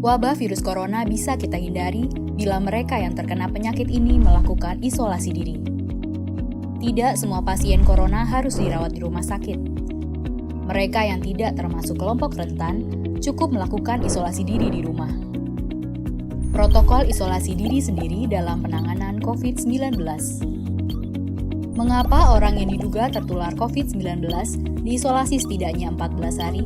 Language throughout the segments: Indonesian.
Wabah virus corona bisa kita hindari bila mereka yang terkena penyakit ini melakukan isolasi diri. Tidak semua pasien corona harus dirawat di rumah sakit. Mereka yang tidak termasuk kelompok rentan cukup melakukan isolasi diri di rumah. Protokol isolasi diri sendiri dalam penanganan COVID-19. Mengapa orang yang diduga tertular COVID-19 diisolasi setidaknya 14 hari?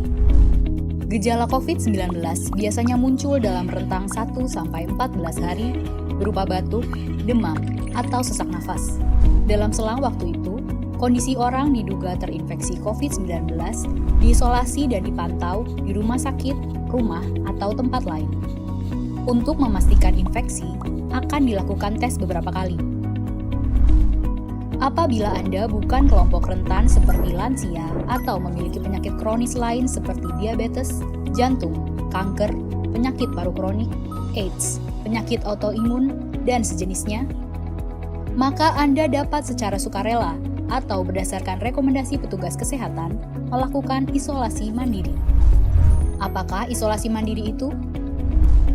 Gejala COVID-19 biasanya muncul dalam rentang 1-14 hari berupa batuk, demam, atau sesak nafas. Dalam selang waktu itu, kondisi orang diduga terinfeksi COVID-19 diisolasi dan dipantau di rumah sakit, rumah, atau tempat lain. Untuk memastikan infeksi, akan dilakukan tes beberapa kali. Apabila Anda bukan kelompok rentan seperti lansia atau memiliki penyakit kronis lain seperti diabetes, jantung, kanker, penyakit paru kronik, AIDS, penyakit autoimun, dan sejenisnya, maka Anda dapat secara sukarela atau berdasarkan rekomendasi petugas kesehatan melakukan isolasi mandiri. Apakah isolasi mandiri itu?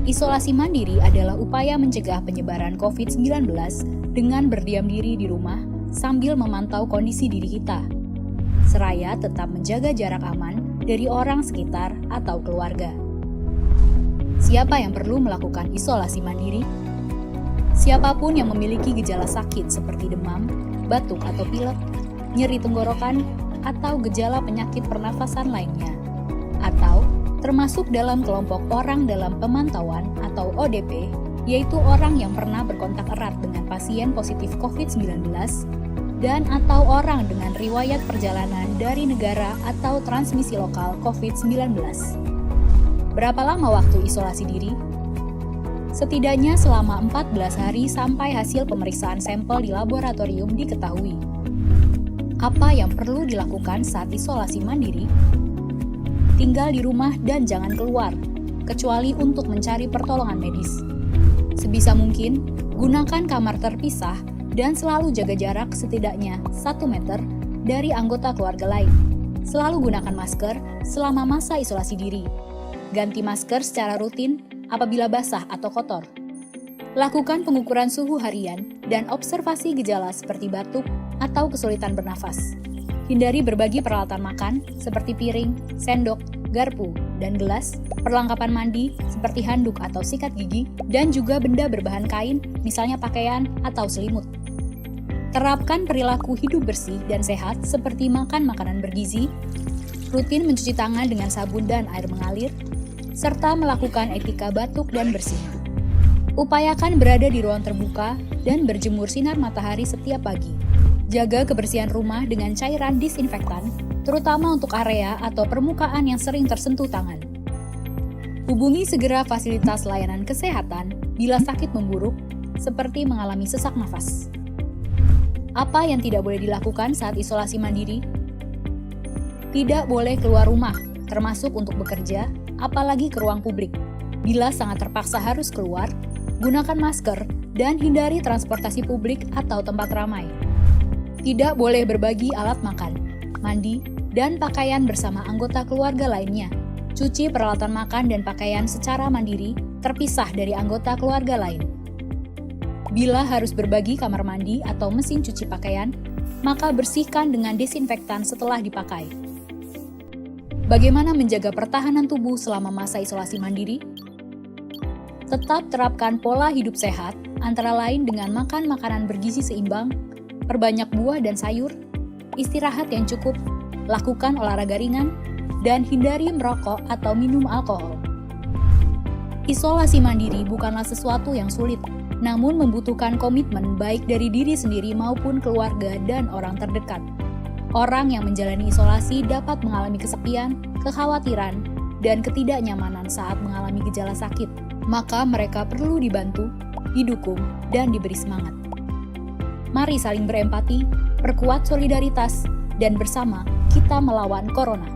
Isolasi mandiri adalah upaya mencegah penyebaran COVID-19 dengan berdiam diri di rumah sambil memantau kondisi diri kita, seraya tetap menjaga jarak aman dari orang sekitar atau keluarga. Siapa yang perlu melakukan isolasi mandiri? Siapapun yang memiliki gejala sakit seperti demam, batuk atau pilek, nyeri tenggorokan, atau gejala penyakit pernafasan lainnya, atau termasuk dalam kelompok orang dalam pemantauan atau ODP, yaitu orang yang pernah berkontak erat dengan pasien positif COVID-19 dan atau orang dengan riwayat perjalanan dari negara atau transmisi lokal COVID-19. Berapa lama waktu isolasi diri? Setidaknya selama 14 hari sampai hasil pemeriksaan sampel di laboratorium diketahui. Apa yang perlu dilakukan saat isolasi mandiri? Tinggal di rumah dan jangan keluar, kecuali untuk mencari pertolongan medis. Sebisa mungkin, gunakan kamar terpisah dan selalu jaga jarak setidaknya 1 meter dari anggota keluarga lain. Selalu gunakan masker selama masa isolasi diri. Ganti masker secara rutin apabila basah atau kotor. Lakukan pengukuran suhu harian dan observasi gejala seperti batuk atau kesulitan bernafas. Hindari berbagi peralatan makan seperti piring, sendok, garpu, dan gelas, perlengkapan mandi seperti handuk atau sikat gigi, dan juga benda berbahan kain, misalnya pakaian atau selimut. Terapkan perilaku hidup bersih dan sehat seperti makan makanan bergizi, rutin mencuci tangan dengan sabun dan air mengalir, serta melakukan etika batuk dan bersih. Upayakan berada di ruang terbuka dan berjemur sinar matahari setiap pagi. Jaga kebersihan rumah dengan cairan disinfektan, terutama untuk area atau permukaan yang sering tersentuh tangan. Hubungi segera fasilitas layanan kesehatan bila sakit memburuk, seperti mengalami sesak nafas. Apa yang tidak boleh dilakukan saat isolasi mandiri? Tidak boleh keluar rumah, termasuk untuk bekerja, apalagi ke ruang publik. Bila sangat terpaksa harus keluar, gunakan masker dan hindari transportasi publik atau tempat ramai. Tidak boleh berbagi alat makan, mandi, dan pakaian bersama anggota keluarga lainnya. Cuci peralatan makan dan pakaian secara mandiri, terpisah dari anggota keluarga lain. Bila harus berbagi kamar mandi atau mesin cuci pakaian, maka bersihkan dengan desinfektan setelah dipakai. Bagaimana menjaga pertahanan tubuh selama masa isolasi mandiri? Tetap terapkan pola hidup sehat, antara lain dengan makan makanan bergizi seimbang, perbanyak buah dan sayur, istirahat yang cukup, lakukan olahraga ringan, dan hindari merokok atau minum alkohol. Isolasi mandiri bukanlah sesuatu yang sulit, namun membutuhkan komitmen baik dari diri sendiri maupun keluarga dan orang terdekat. Orang yang menjalani isolasi dapat mengalami kesepian, kekhawatiran, dan ketidaknyamanan saat mengalami gejala sakit. Maka mereka perlu dibantu, didukung, dan diberi semangat. Mari saling berempati, perkuat solidaritas, dan bersama kita melawan corona.